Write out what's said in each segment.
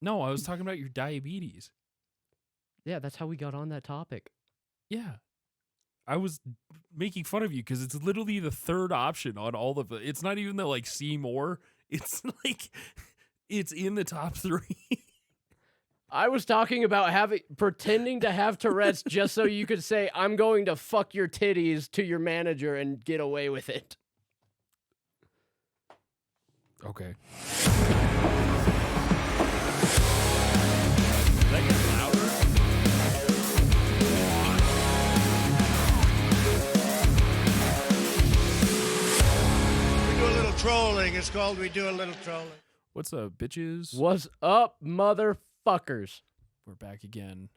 No, I was talking about your diabetes. Yeah, that's how we got on that topic. Yeah. I was making fun of you because it's literally the third option on all of it. It's not even the like see more. It's like it's in the top 3. I was talking about pretending to have Tourette's just so you could say, I'm going to fuck your titties to your manager and get away with it. Okay. That gets louder. We do a little trolling. It's called We Do a Little Trolling. What's up, bitches? What's up, motherfuckers? We're back again.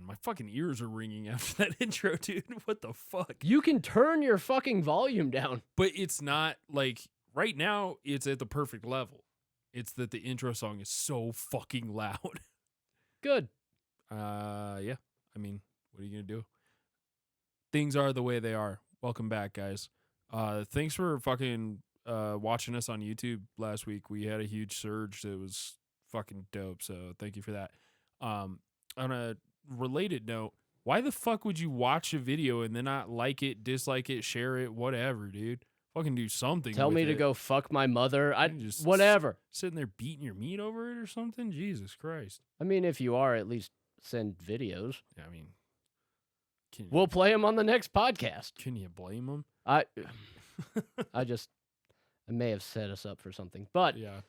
My fucking ears are ringing after that intro, dude. What the fuck? You can turn your fucking volume down. But it's not like right now it's at the perfect level. It's that the intro song is so fucking loud. Good. Yeah. I mean, what are you gonna do? Things are the way they are. Welcome back, guys. Thanks for fucking watching us on YouTube last week. We had a huge surge that was fucking dope, so thank you for that. On a related note, why the fuck would you watch a video and then not like it, dislike it, share it, whatever, dude? Fucking do something. Tell me to go fuck my mother. Whatever. Sitting there beating your meat over it or something? Jesus Christ. I mean, if you are, at least send videos. Yeah, I mean, we'll play them on the next podcast. Can you blame them? I may have set us up for something, but yeah,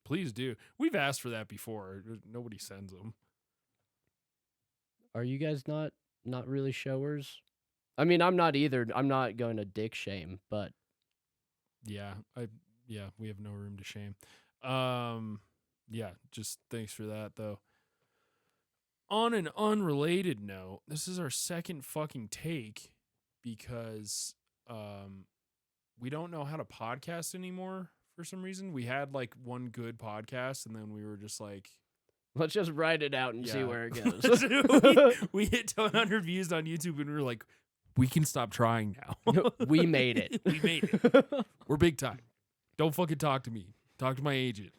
please do. We've asked for that before. Nobody sends them. Are you guys not really showers? I mean, I'm not either. I'm not going to dick shame, but yeah, we have no room to shame. Yeah, just thanks for that though. On an unrelated note, this is our second fucking take because we don't know how to podcast anymore for some reason. We had like one good podcast and then we were just like, let's just write it out and see where it goes. we hit 100 views on YouTube and we were like, we can stop trying now. We made it. We made it. We're big time. Don't fucking talk to me. Talk to my agent.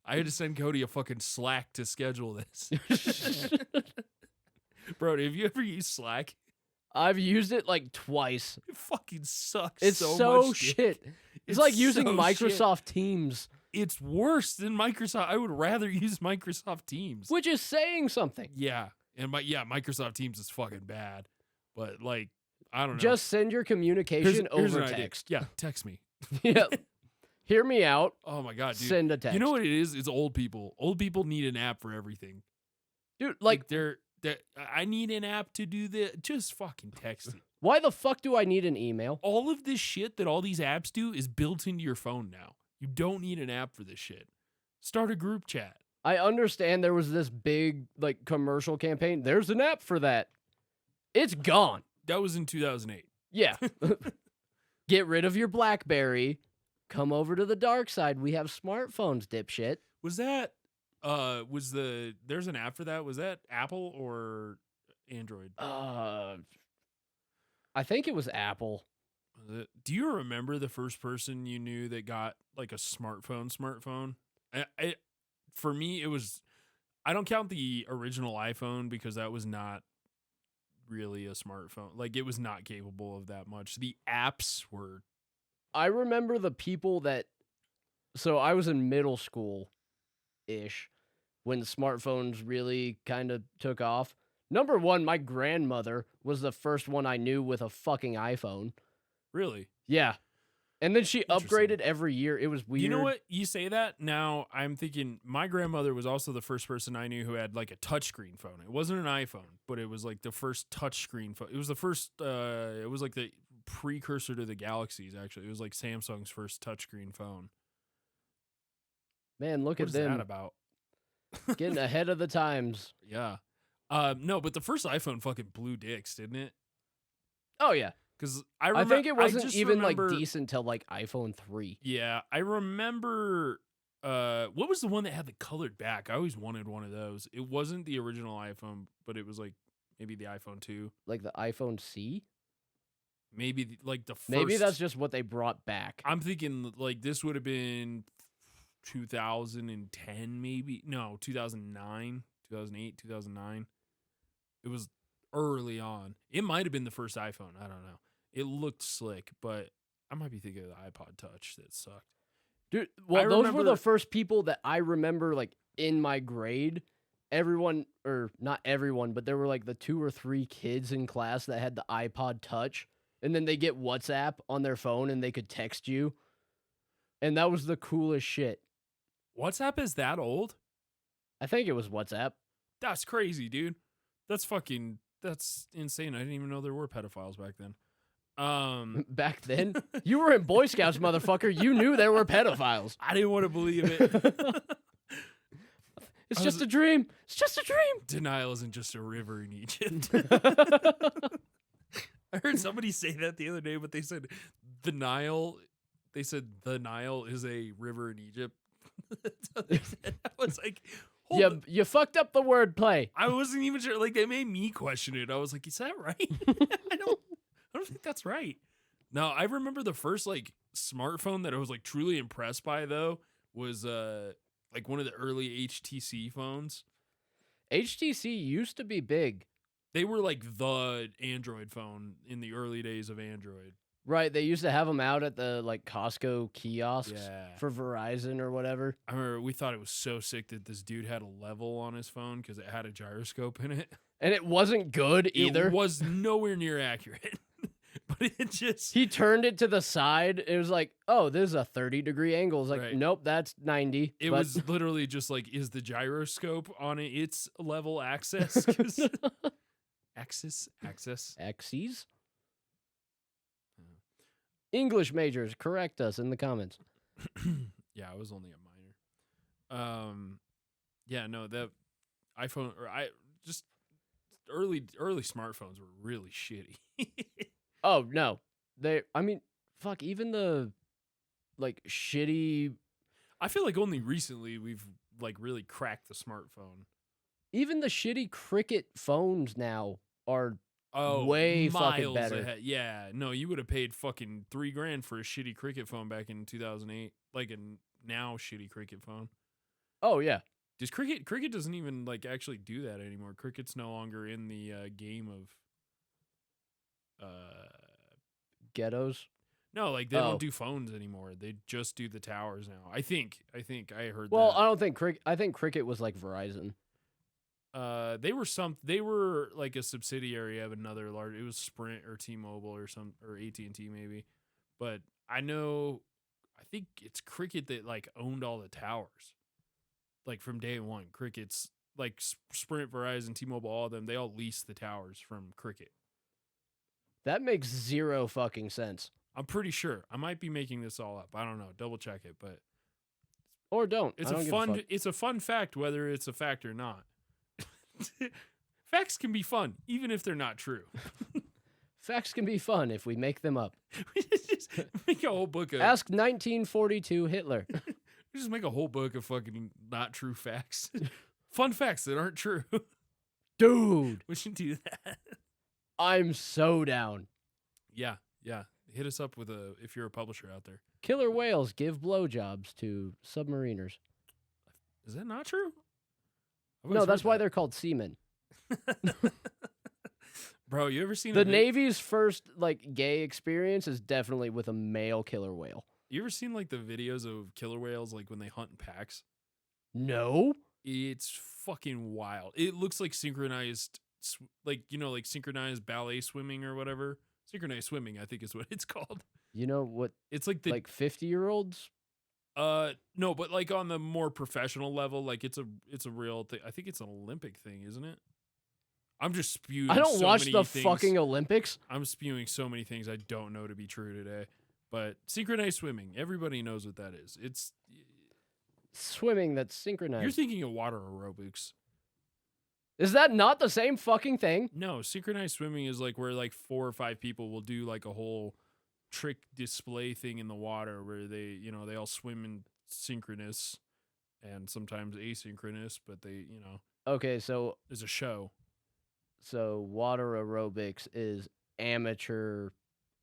I had to send Cody a fucking Slack to schedule this. Bro, have you ever used Slack? I've used it like twice. It fucking sucks. It's so much, shit. It's like using Microsoft Teams. It's worse than Microsoft. I would rather use Microsoft Teams. Which is saying something. Yeah. And Microsoft Teams is fucking bad. But like, I don't know. Just send your communication over text. Yeah, text me. Yeah. Hear me out. Oh my God, dude. Send a text. You know what it is? It's old people. Old people need an app for everything. Dude, like I need an app to do this. Just fucking text it. Why the fuck do I need an email? All of this shit that all these apps do is built into your phone now. You don't need an app for this shit. Start a group chat. I understand there was this big like commercial campaign. There's an app for that. It's gone. That was in 2008. Yeah. Get rid of your BlackBerry. Come over to the dark side. We have smartphones, dipshit. Was that there's an app for that? Was that Apple or Android? I think it was Apple. Do you remember the first person you knew that got like a smartphone? For me, it was, I don't count the original iPhone because that was not really a smartphone. Like it was not capable of that much. The apps were. I remember the people so I was in middle school-ish when smartphones really kind of took off. Number one, my grandmother was the first one I knew with a fucking iPhone. Really? Yeah. And then she upgraded every year. It was weird. You know what? You say that, now I'm thinking my grandmother was also the first person I knew who had like a touchscreen phone. It wasn't an iPhone, but it was like the first touchscreen phone. It was the first, it was like the precursor to the Galaxies, actually. It was like Samsung's first touchscreen phone. Man, look at them. What is that about? Getting ahead of the times. Yeah. No, but the first iPhone fucking blew dicks, didn't it? Oh, yeah. Because I think it wasn't even like decent till like iPhone 3. Yeah, I remember. What was the one that had the colored back? I always wanted one of those. It wasn't the original iPhone, but it was like maybe the iPhone 2, like the iPhone C. Maybe like the first. Maybe that's just what they brought back. I'm thinking like this would have been 2010 maybe. No, 2009, 2008, 2009. It was early on. It might have been the first iPhone. I don't know. It looked slick, but I might be thinking of the iPod Touch that sucked. Dude, well, those were remember- the first people that I remember, like, in my grade. Everyone, or not everyone, but there were, like, the 2 or 3 kids in class that had the iPod Touch, and then they get WhatsApp on their phone, and they could text you, and that was the coolest shit. WhatsApp is that old? I think it was WhatsApp. That's crazy, dude. That's insane. I didn't even know there were pedophiles back then. Back then, you were in Boy Scouts, motherfucker. You knew there were pedophiles. I didn't want to believe it. It's just a dream. It's just a dream. Denial isn't just a river in Egypt. I heard somebody say that the other day, but they said the Nile is a river in Egypt. That's what they said. I was like, You fucked up the wordplay. I wasn't even sure. Like, they made me question it. I was like, is that right? I don't think that's right. No, I remember the first like smartphone that I was like truly impressed by though was like one of the early HTC phones. HTC used to be big. They were like the Android phone in the early days of Android. Right, they used to have them out at the like Costco kiosks Yeah. for Verizon or whatever. I remember we thought it was so sick that this dude had a level on his phone because it had a gyroscope in it. And it wasn't good either. It was nowhere near accurate. But it just... He turned it to the side. It was like, oh, there's a 30-degree angle. It's like, Right. Nope, that's 90. It But- was literally just like, is the gyroscope on its level axis? 'Cause- axis? Axes? English majors, correct us in the comments. Yeah, I was only a minor. Yeah, no, the iPhone just early smartphones were really shitty. Oh, no. Fuck, even the, like, shitty... I feel like only recently we've like really cracked the smartphone. Even the shitty Cricket phones now are Oh, way fucking miles better. ahead. Yeah, no, you would have paid fucking $3,000 for a shitty Cricket phone back in 2008, like a now shitty Cricket phone. Oh, yeah. Does Cricket doesn't even like actually do that anymore. Cricket's no longer in the game of Ghettos. no, like they Oh. don't do phones anymore. They just do the towers now. I think I heard Well, that. I don't think Cricket... I think Cricket was like Verizon. They were like a subsidiary of another large. It was Sprint or T-Mobile or AT&T maybe, but I think it's Cricket that like owned all the towers, like from day one. Cricket's like Sprint, Verizon, T-Mobile, all of them. They all leased the towers from Cricket. That makes zero fucking sense. I'm pretty sure. I might be making this all up. I don't know. Double check it, but Or don't. it's I don't give a fuck. it's a fun fact whether it's a fact or not. Facts can be fun, even if they're not true. Facts can be fun if we make them up. We just make a whole book of Ask 1942 Hitler. we just make a whole book of fucking not true facts. Fun facts that aren't true. Dude, We should do that. I'm so down. Yeah. Hit us up with if you're a publisher out there. Killer whales give blowjobs to submariners. Is that not true? I've No, always that's heard why that. they're called seamen. Bro, you ever seen The a vid- Navy's first like gay experience is definitely with a male killer whale. You ever seen like the videos of killer whales like when they hunt in packs? No? It's fucking wild. It looks like synchronized like synchronized ballet swimming or whatever. Synchronized swimming, I think is what it's called. You know what, It's like the like 50-year-olds? no, but like on the more professional level, like it's a real thing. I think it's an Olympic thing, isn't it? I'm just spewing. I don't so watch many the things. fucking Olympics. I'm spewing so many things I don't know to be true today. But synchronized swimming, everybody knows what that is. It's Swimming that's synchronized. you're thinking of water aerobics. Is that not the same fucking thing? No, synchronized swimming is like where like 4 or 5 people will do like a whole trick display thing in the water where they all swim in synchronous and sometimes asynchronous, but Okay, so there's a show. water aerobics is amateur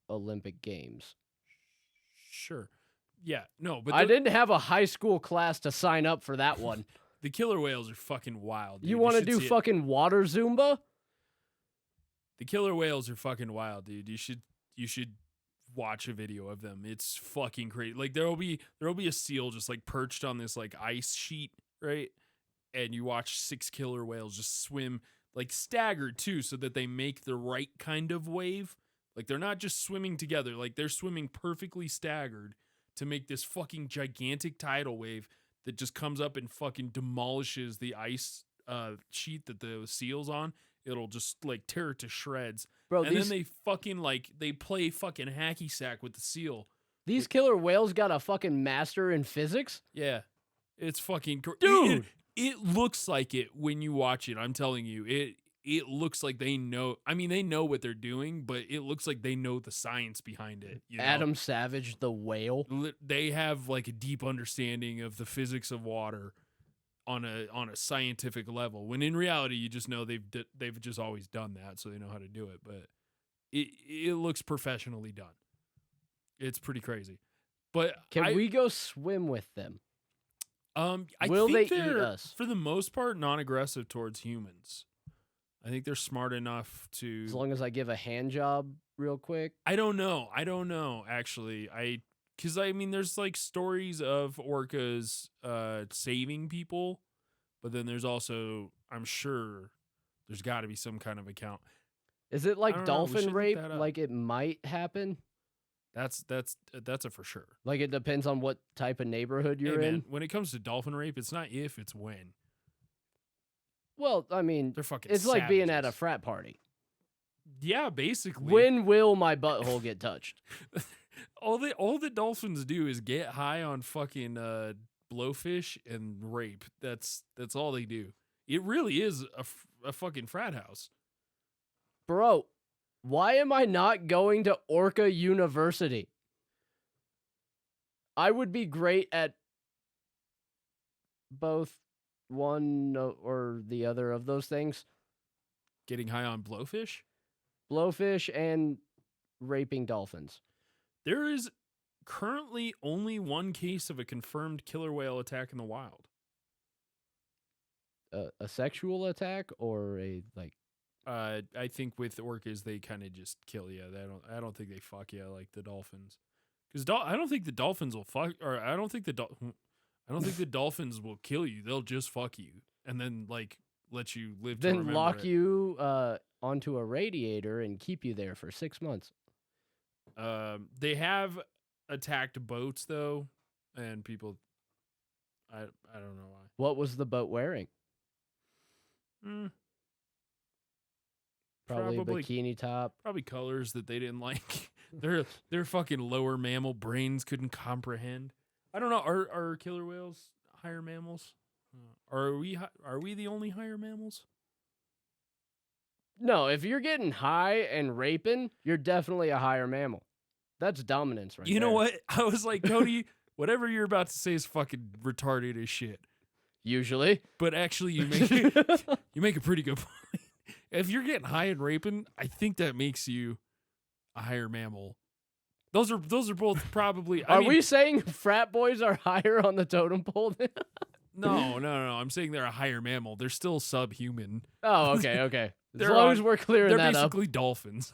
Olympic Games. Sure. Yeah, no, but I didn't have a high school class to sign up for that one. the killer whales are fucking wild. Dude. You want to should do see it. fucking water Zumba? The killer whales are fucking wild, dude. You should watch a video of them. It's fucking crazy. Like there'll be a seal just like perched on this like ice sheet, right? And you watch 6 killer whales just swim like staggered too, so that they make the right kind of wave. Like they're not just swimming together, like they're swimming perfectly staggered to make this fucking gigantic tidal wave that just comes up and fucking demolishes the ice sheet that the seal's on. It'll just like tear it to shreds. Bro, And then they fucking like they play fucking hacky sack with the seal. these killer whales got a fucking master in physics? Yeah. It's fucking Dude! It looks like it when you watch it. I'm telling you. It looks like they know. I mean, they know what they're doing, but it looks like they know the science behind it. You know? Adam Savage, the whale. They have like a deep understanding of the physics of water on a scientific level. When in reality, you just know they've just always done that, so they know how to do it. But it looks professionally done. It's pretty crazy. But Can we go swim with them? I Will think they eat they're, us? for the most part, non-aggressive towards humans. I think they're smart enough to. As long as I give a hand job real quick. I don't know, actually. Because I mean, there's like stories of orcas saving people, but then there's also, I'm sure, there's got to be some kind of account. Is it I like don't know, we dolphin should look rape? that up. Like it might happen? That's a for sure. Like it depends on what type of neighborhood you're Hey, in? man, when it comes to dolphin rape, it's not if, it's when. Well, I mean, They're fucking. it's like being at a savages. frat party. Yeah, basically. When will my butthole get touched? all the dolphins do is get high on fucking blowfish and rape. That's all they do. It really is a fucking frat house. Bro, why am I not going to Orca University? I would be great at both one or the other of those things. Getting high on blowfish. Blowfish and raping dolphins. There is currently only one case of a confirmed killer whale attack in the wild. A sexual attack or a like I think with orcas they kind of just kill you. I don't think they fuck you like the dolphins. Because I don't think the dolphins will fuck, or I don't think the dolphins will kill you. They'll just fuck you and then like let you live. To then remember lock it. you onto a radiator and keep you there for 6 months. They have attacked boats though, and people. I don't know why. What was the boat wearing? Probably a bikini top. Probably colors that they didn't like. Their fucking lower mammal brains couldn't comprehend. I don't know. Are killer whales higher mammals? Are we the only higher mammals? No, if you're getting high and raping, you're definitely a higher mammal. That's dominance right You know there. what? I was like, Cody, whatever you're about to say is fucking retarded as shit. Usually. But actually, you make a pretty good point. If you're getting high and raping, I think that makes you a higher mammal. Those are both probably. Are we saying frat boys are higher on the totem pole? No. I'm saying they're a higher mammal. They're still subhuman. Oh, okay. As They're long as we're clearing They're that up. basically dolphins.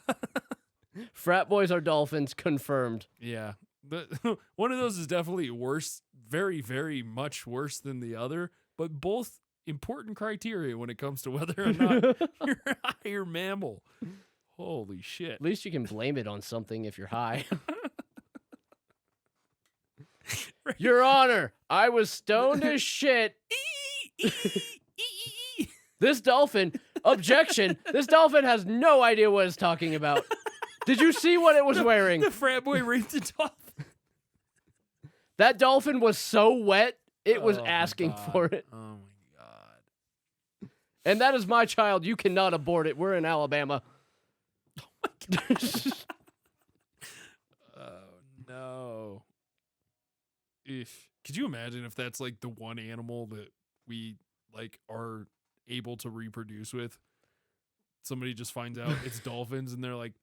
Frat boys are dolphins, confirmed. Yeah. But one of those is definitely worse, very, very much worse than the other, but both important criteria when it comes to whether or not you're a higher mammal. Holy shit. At least you can blame it on something if you're high. Your Honor, I was stoned as shit. This dolphin, objection, this dolphin has no idea what it's talking about. Did you see what it was wearing? The frat boy raped a dolphin. That dolphin was so wet, it was Oh my asking God. for it. Oh my God. And that is my child. You cannot abort it. We're in Alabama. Oh no. If could you imagine if that's like the one animal that we like are able to reproduce with? Somebody just finds out it's dolphins and they're like,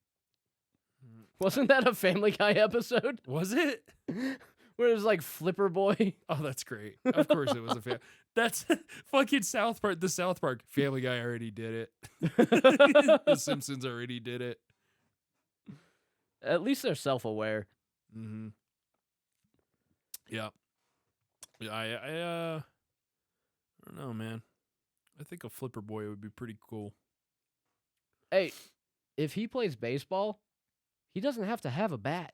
Wasn't that a Family Guy episode? was it? Where it was like Flipper Boy. Oh, that's great. Of course it was a That's fucking South Park. The South Park Family Guy already did it. The Simpsons already did it. At least they're self-aware. Mm-hmm. Yeah. I don't know, man. I think a Flipper Boy would be pretty cool. Hey, if he plays baseball, he doesn't have to have a bat.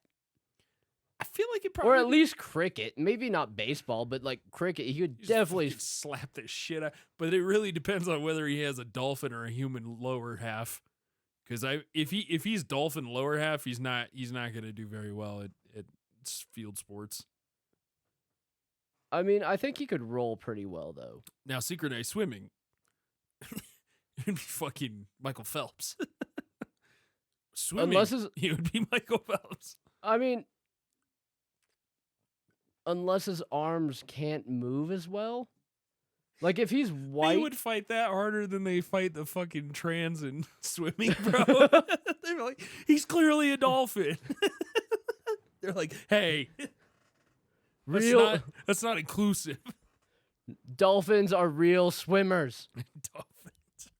I feel like it probably... Or at least cricket. Maybe not baseball, but like cricket. He could just definitely... fucking slap the shit out. But it really depends on whether he has a dolphin or a human lower half. Because if he's dolphin lower half, he's not going to do very well at field sports. I mean, I think he could roll pretty well, though. Now, synchronized swimming, it'd be fucking Michael Phelps. Swimming, he would be Michael Phelps. I mean, unless his arms can't move as well. Like, if he's white... They would fight that harder than they fight the fucking trans in swimming, bro. They're like, he's clearly a dolphin. They're like, hey... That's not inclusive. Dolphins are real swimmers. Dolphins.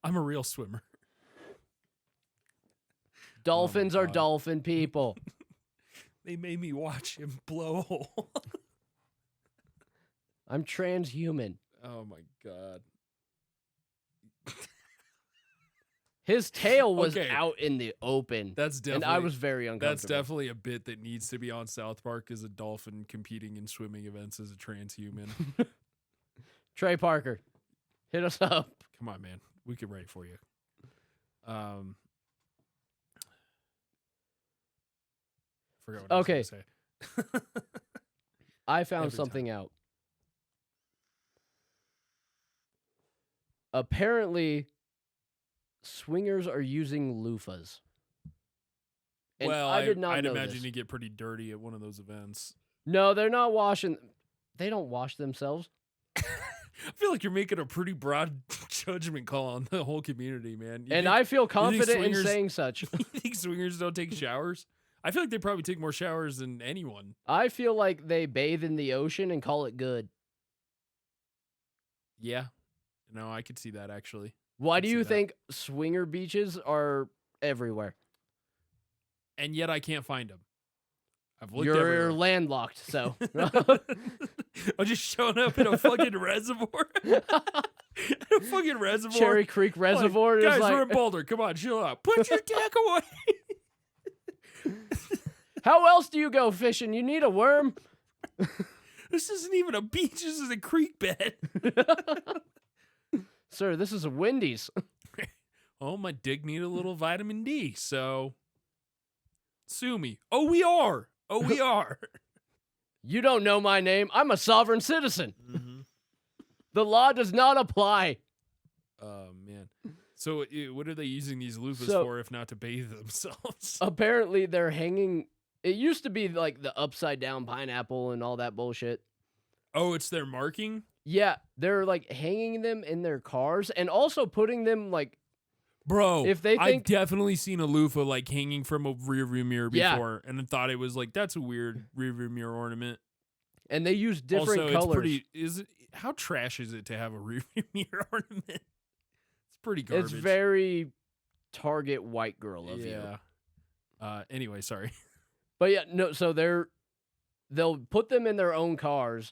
I'm a real swimmer. Dolphins are dolphin people. They made me watch him blow a hole. I'm transhuman. Oh my God. His tail was out in the open. That's definitely, and I was very uncomfortable. That's definitely a bit that needs to be on South Park, as a dolphin competing in swimming events as a transhuman. Trey Parker, hit us up. Come on, man. We can write for you. Forgot what I was going to say. I found something out. Apparently, swingers are using loofahs. And well, I did not I'd know imagine this. you get pretty dirty at one of those events. No, they're not washing. They don't wash themselves. I feel like you're making a pretty broad judgment call on the whole community, man. I feel confident in saying such. You think swingers don't take showers? I feel like they probably take more showers than anyone. I feel like they bathe in the ocean and call it good. Yeah. No, I could see that, actually. Why do you think swinger beaches are everywhere? And yet I can't find them. I've looked You're everywhere. landlocked, so. I'm just showing up in a fucking reservoir. A fucking reservoir. Cherry Creek Reservoir. Like, guys, like... we're in Boulder. Come on, chill out. Put your dick away. How else do you go fishing? You need a worm? This isn't even a beach. This is a creek bed. Sir, this is a Wendy's. Oh, my dick need a little vitamin D, so sue me. Oh, we are. You don't know my name. I'm a sovereign citizen. Mm-hmm. The law does not apply. Oh, man. So what are they using these loofahs for if not to bathe themselves? Apparently, they're hanging... It used to be like the upside down pineapple and all that bullshit. Oh, it's their marking? Yeah, they're like hanging them in their cars and also putting them like... Bro, if they think... I've definitely seen a loofah like hanging from a rearview mirror before and I thought it was like, that's a weird rearview mirror ornament. And they use different colors. How trash is it to have a rearview mirror ornament? It's pretty garbage. It's very Target white girl of you. Anyway, sorry. But yeah, no, so they'll put them in their own cars,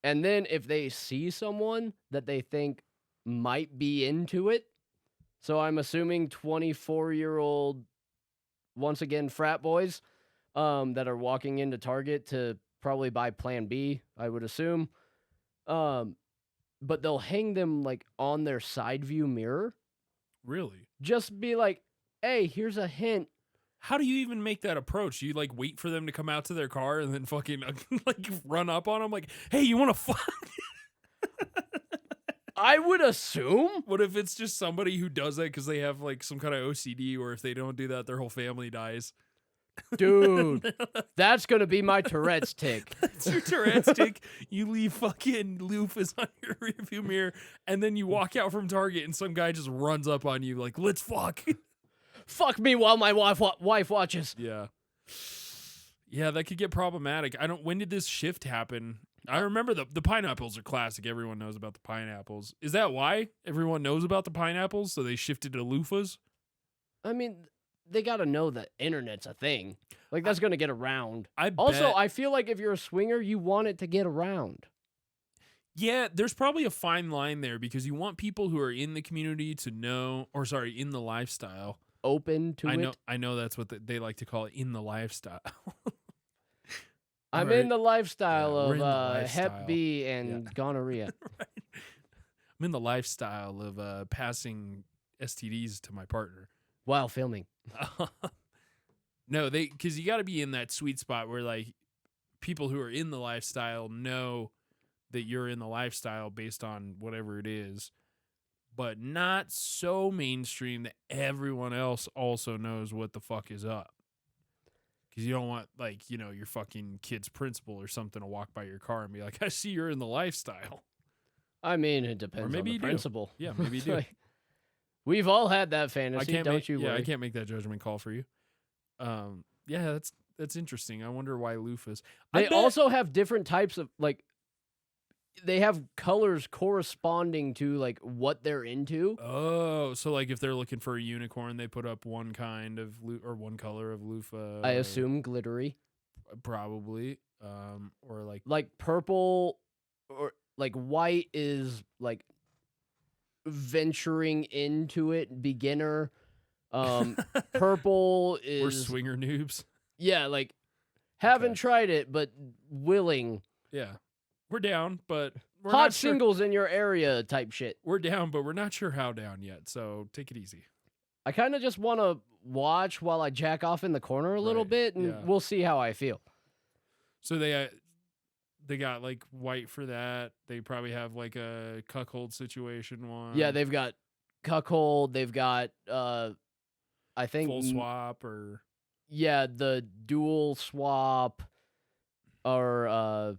and then if they see someone that they think might be into it, so I'm assuming 24-year-old, once again, frat boys that are walking into Target to probably buy Plan B, I would assume. But they'll hang them like on their side view mirror. Really? Just be like, hey, here's a hint. How do you even make that approach? Do you like wait for them to come out to their car and then fucking like run up on them like, hey, you want to fuck? I would assume. What if it's just somebody who does that because they have like some kind of OCD, or if they don't do that, their whole family dies? Dude, that's going to be my Tourette's tick. That's your Tourette's tick. You leave fucking loofahs on your rearview mirror, and then you walk out from Target and some guy just runs up on you like, let's fuck. Fuck me while my wife watches. Yeah. Yeah, that could get problematic. When did this shift happen? I remember the pineapples are classic. Everyone knows about the pineapples. Is that why everyone knows about the pineapples? So they shifted to loofahs? I mean, they got to know that internet's a thing. Like, that's going to get around. Also, I feel like if you're a swinger, you want it to get around. Yeah, there's probably a fine line there because you want people who are in the community to know, in the lifestyle. Open to it. I know that's what they like to call it, in the lifestyle. I'm Right. in the lifestyle Yeah, we're in the of lifestyle. Hep B and gonorrhea. Right. I'm in the lifestyle of passing STDs to my partner. While filming. No, because you got to be in that sweet spot where like people who are in the lifestyle know that you're in the lifestyle based on whatever it is, but not so mainstream that everyone else also knows what the fuck is up. Because you don't want, like, your fucking kid's principal or something to walk by your car and be like, I see you're in the lifestyle. I mean, it depends maybe on you the do. principal. Yeah, maybe you do. Like, we've all had that fantasy, don't you worry. I can't make that judgment call for you. Yeah, that's interesting. I wonder why loofahs. They also have different types of, like, they have colors corresponding to, like, what they're into. Oh, so like if they're looking for a unicorn, they put up one kind of or one color of loofah. I assume glittery. Probably. Or like purple or like white is like venturing into it, beginner. Purple is we're swinger noobs. Yeah, like haven't Okay. tried it, but willing. Yeah, we're down, but we're Hot not sure. singles in your area type shit. We're down, but we're not sure how down yet. So take it easy. I kind of just want to watch while I jack off in the corner a little Right, bit, and yeah. we'll see how I feel. So they got like white for that. They probably have like a cuckold situation one. Yeah, they've got cuckold. They've got I think full swap or yeah, the dual swap or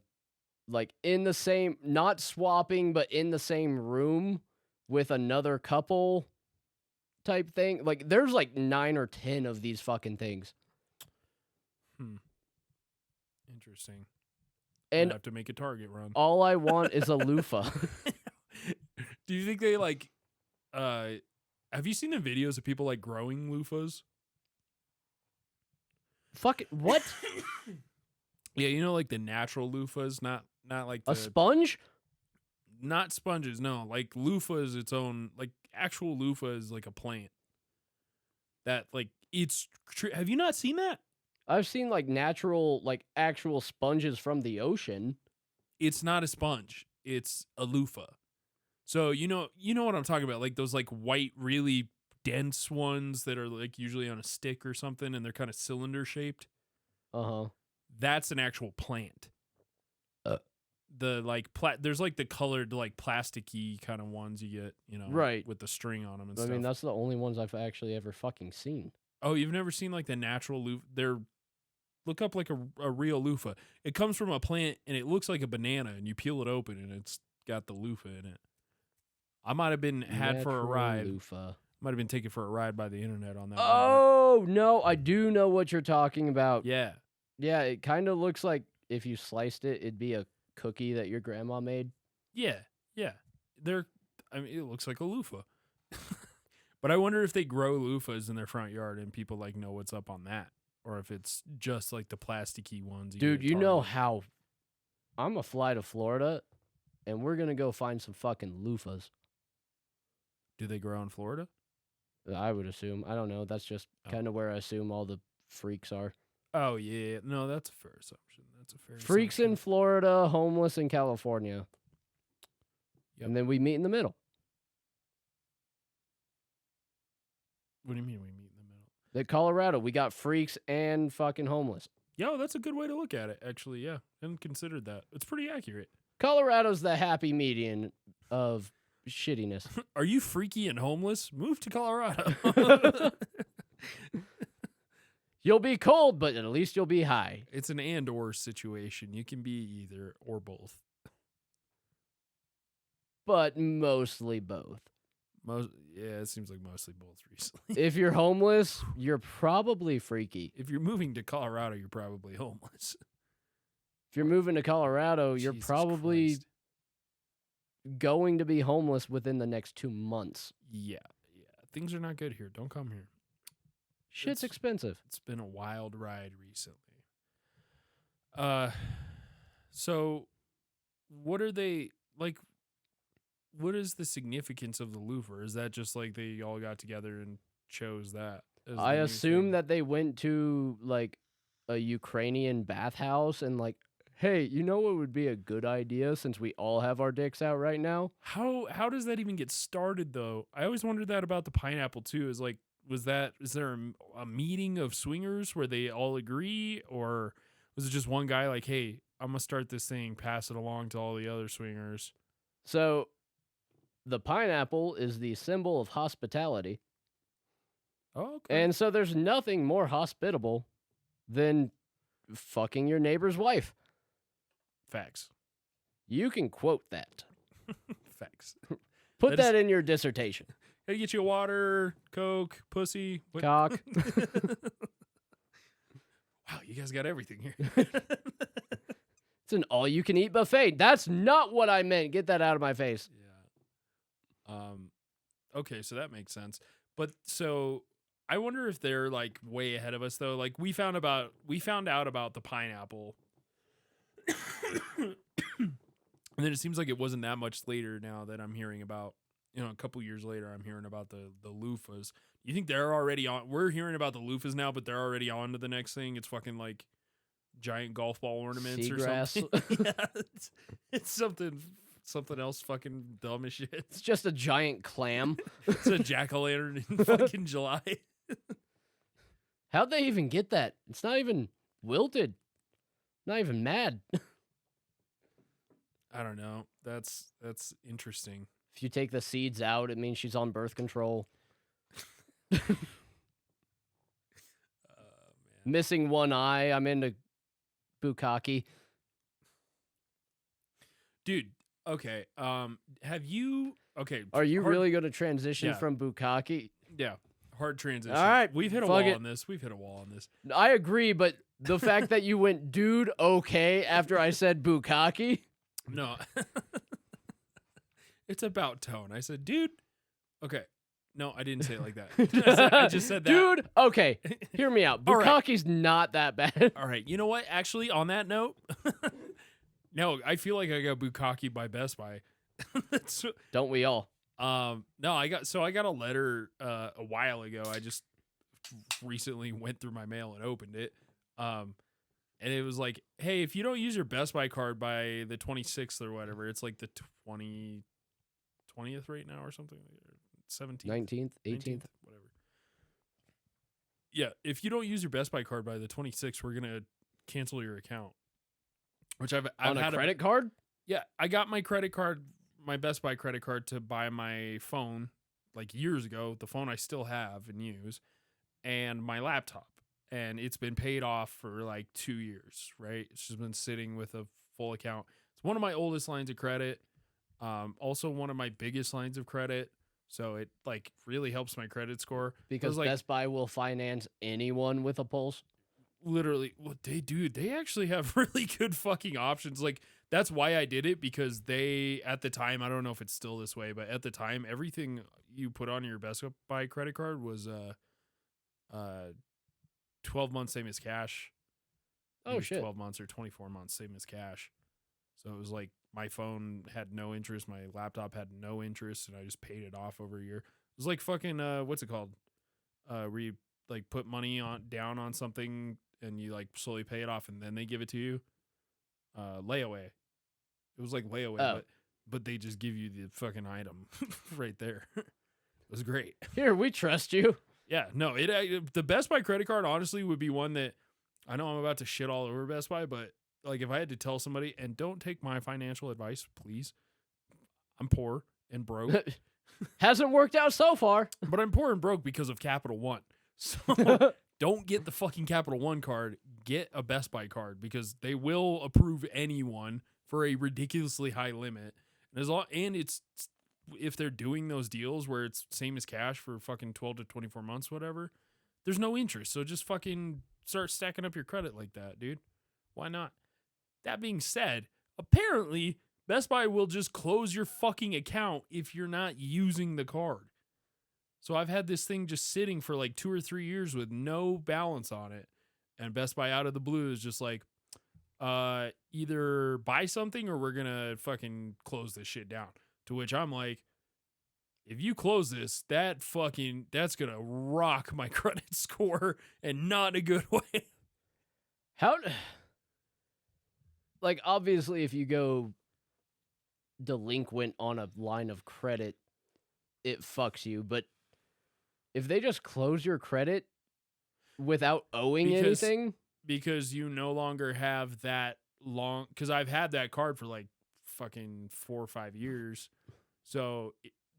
like in the same, not swapping, but in the same room with another couple type thing. Like there's like 9 or 10 of these fucking things. Interesting. And have to make a target run. all I want is a loofah. Do you think they like have you seen the videos of people like growing loofahs? Fuck it, what? Yeah, like the natural loofahs, not like A sponge? not sponges, no. Like loofah is its own, like actual loofah is like a plant. That like have you not seen that? I've seen like natural, like actual sponges from the ocean. It's not a sponge. It's a loofah. So you know what I'm talking about, like those like white, really dense ones that are like usually on a stick or something, and they're kind of cylinder shaped. Uh-huh. That's an actual plant. The like there's like the colored like plasticky kind of ones you get, Right. with the string on them and I stuff. mean, that's the only ones I've actually ever fucking seen. Oh, you've never seen like the natural loofah? Look up like a real loofah. It comes from a plant and it looks like a banana, and you peel it open and it's got the loofah in it. I might have been had for a Natural ride. loofah. Might have been taken for a ride by the internet on that. one. Oh, no, I do know what you're talking about. Yeah. Yeah, it kind of looks like if you sliced it, it'd be a cookie that your grandma made. Yeah. Yeah. It looks like a loofah. But I wonder if they grow loofahs in their front yard and people like know what's up on that. Or if it's just like the plasticky ones. Dude, you know how I'm gonna fly to Florida and we're gonna go find some fucking loofahs. Do they grow in Florida? I would assume. I don't know. That's just kind of where I assume all the freaks are. Oh, yeah. No, that's a fair assumption. Freaks in Florida, homeless in California. Yep. And then we meet in the middle. What do you mean we meet in the middle? At Colorado, we got freaks and fucking homeless. Yo, that's a good way to look at it, actually. Yeah. I hadn't considered that. It's pretty accurate. Colorado's the happy median of shittiness. Are you freaky and homeless? Move to Colorado. You'll be cold, but at least you'll be high. It's an and/or situation. You can be either or both. But mostly both. It seems like mostly both recently. If you're homeless, you're probably freaky. If you're moving to Colorado, you're probably homeless. If you're moving to Colorado, you're Jesus probably Christ. going to be homeless within the next 2 months. Yeah. Things are not good here. Don't come here. Shit's It's- expensive. It's been a wild ride recently. So what are they like? What is the significance of the loofah? Is that just like they all got together and chose that? As I the new assume thing? that they went to like a Ukrainian bathhouse and like, hey, you know what would be a good idea since we all have our dicks out right now? How does that even get started though? I always wondered that about the pineapple too. Is like, is there a meeting of swingers where they all agree, or was it just one guy like, hey, I'm gonna start this thing, pass it along to all the other swingers? So the pineapple is the symbol of hospitality. Oh, okay. And so there's nothing more hospitable than fucking your neighbor's wife. Facts. You can quote that. Facts. Put That is- that in your dissertation. Hey, get you a water, Coke, pussy. What? Cock. Wow, you guys got everything here. It's an all-you-can-eat buffet. That's not what I meant. Get that out of my face. Yeah. Okay, so that makes sense. But so I wonder if they're like way ahead of us though. Like we found out about the pineapple. And then it seems like it wasn't that much later now that I'm hearing about, a couple years later I'm hearing about the loofahs. You think they're already on? We're hearing about the loofahs now, but they're already on to the next thing. It's fucking like giant golf ball ornaments Seagrass. or something. Yeah, it's something else fucking dumb as shit. It's just a giant clam. It's a jack-o'-lantern in fucking July. How'd they even get that? It's not even wilted. Not even mad. I don't know. That's interesting. If you take the seeds out, it means she's on birth control. Man. Missing one eye. I'm into bukkake. Dude, okay. Have you okay. Are you hard- really going to transition Yeah. from bukkake? Yeah. Hard transition. All right, We've hit a fuck wall it. on this. We've hit a wall on this. I agree, but the fact that you went, dude, okay, after I said bukkake. No. It's about tone. I said, dude, okay. No, I didn't say it like that. I just said that. Dude, okay, hear me out. All right. Bukkake's not that bad. All right. You know what? Actually, on that note, no, I feel like I got bukkake by Best Buy. That's, Don't we all? no, I got a letter a while ago. I just recently went through my mail and opened it. And it was like, hey, if you don't use your Best Buy card by the 26th or whatever, it's like the 20th right now or something. 17th, 19th, 18th. whatever. Yeah, if you don't use your Best Buy card by the 26th, we're gonna cancel your account. Which I've On a had credit card? yeah, I got my credit card, my Best Buy credit card to buy my phone like years ago, the phone I still have and use, and my laptop. And it's been paid off for like 2 years, right? It's just been sitting with a full account. It's one of my oldest lines of credit. Also one of my biggest lines of credit. So it like really helps my credit score. Because like, Best Buy will finance anyone with a pulse. literally what they do, they actually have really good fucking options. Like that's why I did it, because they at the time, I don't know if it's still this way, but at the time everything you put on your Best Buy credit card was 12 months same as cash. I think Oh, it was shit. 12 months or 24 months same as cash. So it was like my phone had no interest, my laptop had no interest, and I just paid it off over a year. It was like fucking what's it called? Where you like put money down on something and you like slowly pay it off and then they give it to you. Layaway. It was like layaway, Oh. but they just give you the fucking item right there. It was great. Here, we trust you. Yeah, no, the Best Buy credit card honestly would be one that I know I'm about to shit all over Best Buy, but like if I had to tell somebody, and don't take my financial advice, please. I'm poor and broke, Hasn't worked out so far. but I'm poor and broke because of Capital One. So don't get the fucking Capital One card. Get a Best Buy card, because they will approve anyone for a ridiculously high limit. And it's if they're doing those deals where it's same as cash for fucking 12 to 24 months, whatever, there's no interest. So just fucking start stacking up your credit like that, dude. Why not? That being said, apparently Best Buy will just close your fucking account if you're not using the card. So I've had this thing just sitting for like 2 or 3 years with no balance on it. And Best Buy out of the blue is just like, either buy something or we're going to fucking close this shit down. To which I'm like, if you close this, that's going to rock my credit score and not in a good way. How, like, obviously, if you go delinquent on a line of credit, it fucks you. But if they just close your credit without owing anything, because you no longer have that long, because I've had that card for like fucking 4 or 5 years, so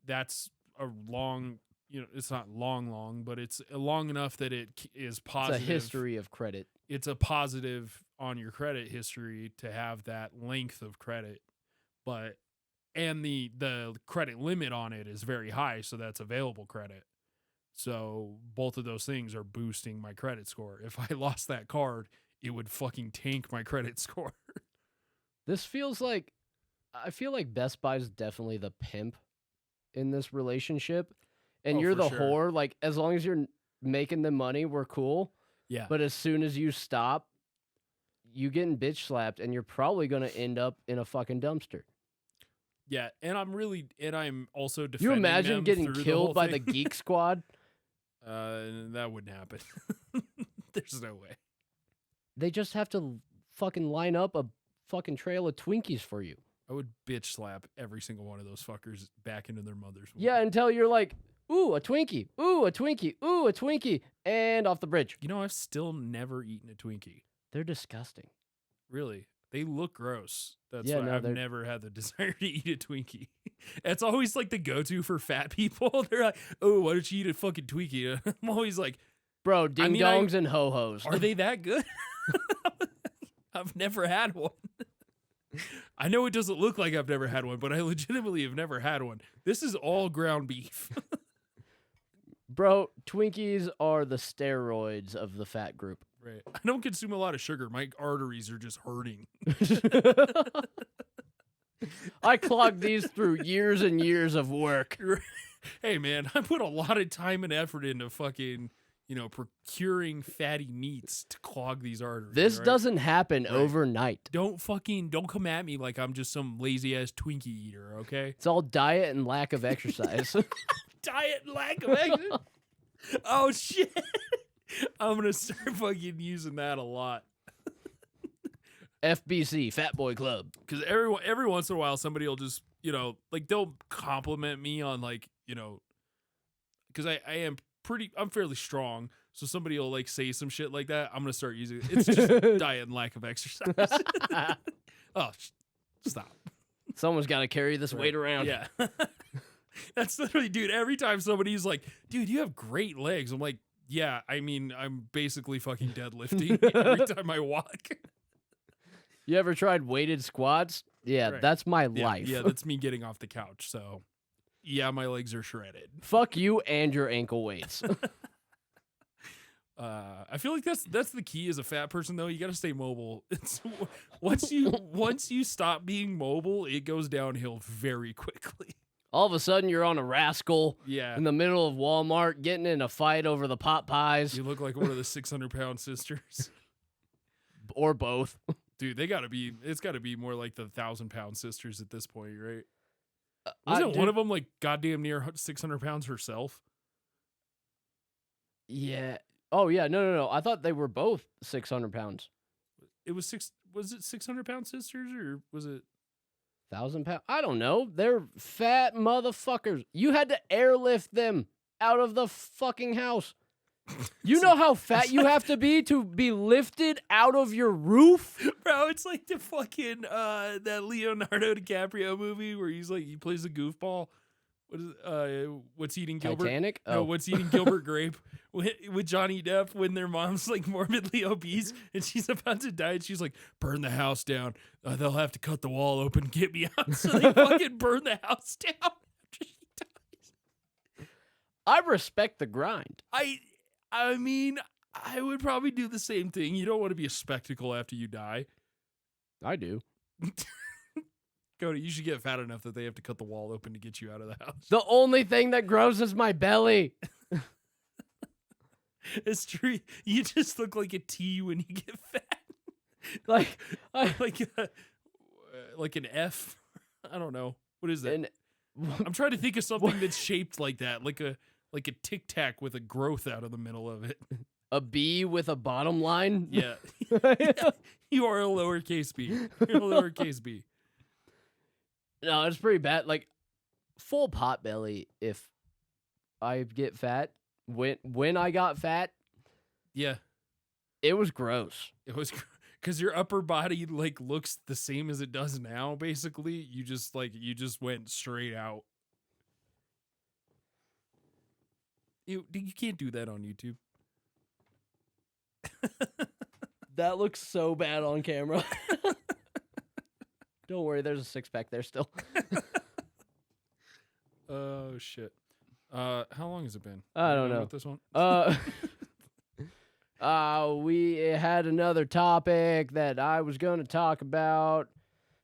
that's a long, it's not long, but it's long enough that it is positive. It's a history of credit. It's a positive on your credit history to have that length of credit, and the credit limit on it is very high, so that's available credit. So both of those things are boosting my credit score. If I lost that card, it would fucking tank my credit score. This feels like, I feel like Best Buy's definitely the pimp in this relationship. And you're the whore. Like, as long as you're making them money, we're cool. Yeah. But as soon as you stop, you getting bitch slapped, and you're probably going to end up in a fucking dumpster. Yeah, and I'm also defending You imagine them getting through killed by the thing. Geek Squad? That wouldn't happen. There's no way. They just have to fucking line up a fucking trail of Twinkies for you. I would bitch slap every single one of those fuckers back into their mother's womb. Yeah, until you're like, ooh, a Twinkie, ooh, a Twinkie, ooh, a Twinkie, and off the bridge. I've still never eaten a Twinkie. They're disgusting. Really? They look gross. That's Yeah, why I've never had the desire to eat a Twinkie. It's always like the go-to for fat people. They're like, oh, why don't you eat a fucking Twinkie? I'm always like, bro, ding-dongs and ho-hos. Are they that good? I've never had one. I know it doesn't look like I've never had one, but I legitimately have never had one. This is all ground beef. Bro, Twinkies are the steroids of the fat group. Right. I don't consume a lot of sugar. My arteries are just hurting. I clogged these through years and years of work. Hey, man, I put a lot of time and effort into fucking, procuring fatty meats to clog these arteries. This right? doesn't happen overnight. Don't come at me like I'm just some lazy-ass Twinkie eater, okay? It's all diet and lack of exercise. Diet and lack of exercise? Oh, shit. I'm going to start fucking using that a lot. FBC, Fat Boy Club. Because every once in a while, somebody will just, they'll compliment me on because I'm fairly strong. So somebody will say some shit like that. I'm going to start using it. It's just diet and lack of exercise. Oh, stop. Someone's got to carry this weight around. Yeah. That's literally, dude, every time somebody's like, dude, you have great legs. I'm like, yeah, I mean, I'm basically fucking deadlifting every time I walk. You ever tried weighted squats? Yeah, Right. that's my life. Yeah, that's me getting off the couch. So, yeah, my legs are shredded. Fuck you and your ankle weights. I feel like that's the key as a fat person, though. You got to stay mobile. It's once you stop being mobile, it goes downhill very quickly. All of a sudden, you're on a rascal Yeah. in the middle of Walmart getting in a fight over the pot pies. You look like one of the 600-pound sisters. Or both. Dude, it's got to be more like the 1,000-pound sisters at this point, right? Wasn't one of them goddamn near 600 pounds herself? Yeah. Oh, yeah. No. I thought they were both 600 pounds. Was it 600-pound sisters or was it 1,000 pounds? I don't know. They're fat motherfuckers. You had to airlift them out of the fucking house. You know how fat you have to be lifted out of your roof? Bro, it's like the fucking that Leonardo DiCaprio movie where he plays a goofball. What is What's Eating Gilbert? Titanic? No, What's Eating Gilbert Grape with Johnny Depp when their mom's morbidly obese and she's about to die and she's like, burn the house down. They'll have to cut the wall open, get me out. So they fucking burn the house down after I respect the grind. I mean, I would probably do the same thing. You don't want to be a spectacle after you die. I do. Cody, you should get fat enough that they have to cut the wall open to get you out of the house. The only thing that grows is my belly. It's true. You just look like a T when you get fat. Like, like an F. I don't know. What is that? and I'm trying to think of something that's shaped like that, like a Tic Tac with a growth out of the middle of it. a B with a bottom line. Yeah. You are a lowercase b. You're a lowercase b. No, it's pretty bad. Like full pot belly. If I get fat, when I got fat, Yeah. it was gross. It was because your upper body like looks the same as it does now. Basically, you just went straight out. You can't do that on YouTube. That looks so bad on camera. Don't worry, there's a six pack there still. Oh shit. How long has it been? I don't You done know. with this one? We had another topic that I was going to talk about,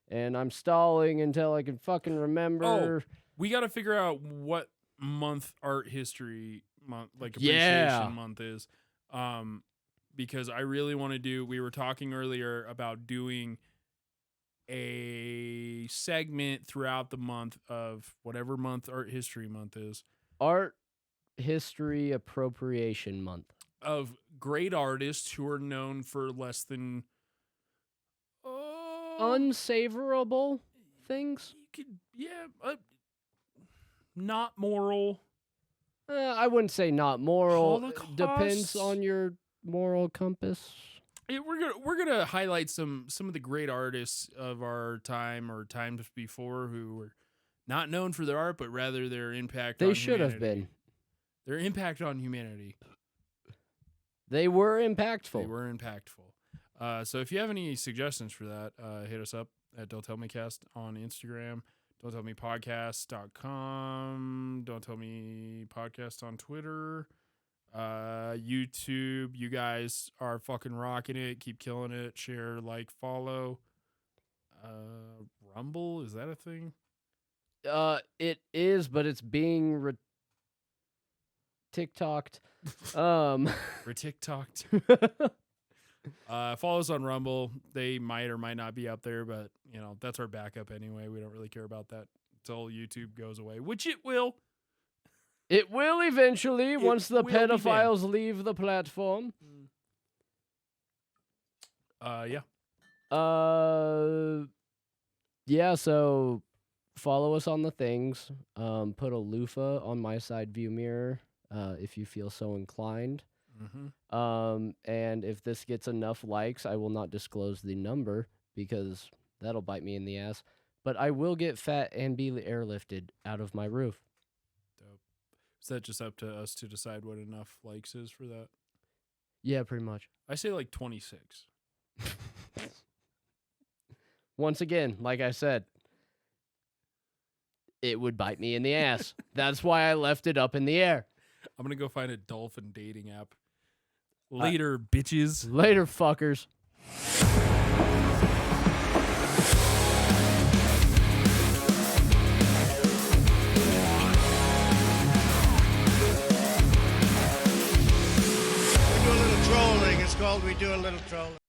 and I'm stalling until I can fucking remember. We got to figure out what month art history month, like Yeah. appreciation month is. Because I really want to do, we were talking earlier about doing a segment throughout the month of whatever month art history month is, Art History Appropriation Month. of great artists who are known for less than Unsavorable things? you could, yeah, not moral. I wouldn't say not moral. Depends Holocaust? on your moral compass. We're gonna highlight some of the great artists of our time or times before who were not known for their art, but rather their impact. They on should have humanity. been. Their impact on humanity. They were impactful. They were impactful. So if you have any suggestions for that, hit us up at Don't Tell Me Cast on Instagram. Don't Tell Me Podcast.com. Don't Tell Me Podcast on Twitter. YouTube. You guys are fucking rocking it. Keep killing it. Share, like, follow. Rumble, is that a thing? It is, but it's being TikToked. For TikTok. Follow us on Rumble. They might or might not be up there, but that's our backup anyway. We don't really care about that until YouTube goes away, which it will. It will eventually once the will be banned. pedophiles leave the platform. Yeah. Yeah, so follow us on the things. Put a loofah on my side view mirror if you feel so inclined. Mm-hmm. And if this gets enough likes, I will not disclose the number because that'll bite me in the ass. But I will get fat and be airlifted out of my roof. Dope. Is that just up to us to decide what enough likes is for that? Yeah, pretty much. I say like 26. Once again, like I said, it would bite me in the ass. That's why I left it up in the air. I'm going to go find a dolphin dating app. Later, bitches. Later, fuckers. We do a little trolling. It's called We Do a Little Trolling.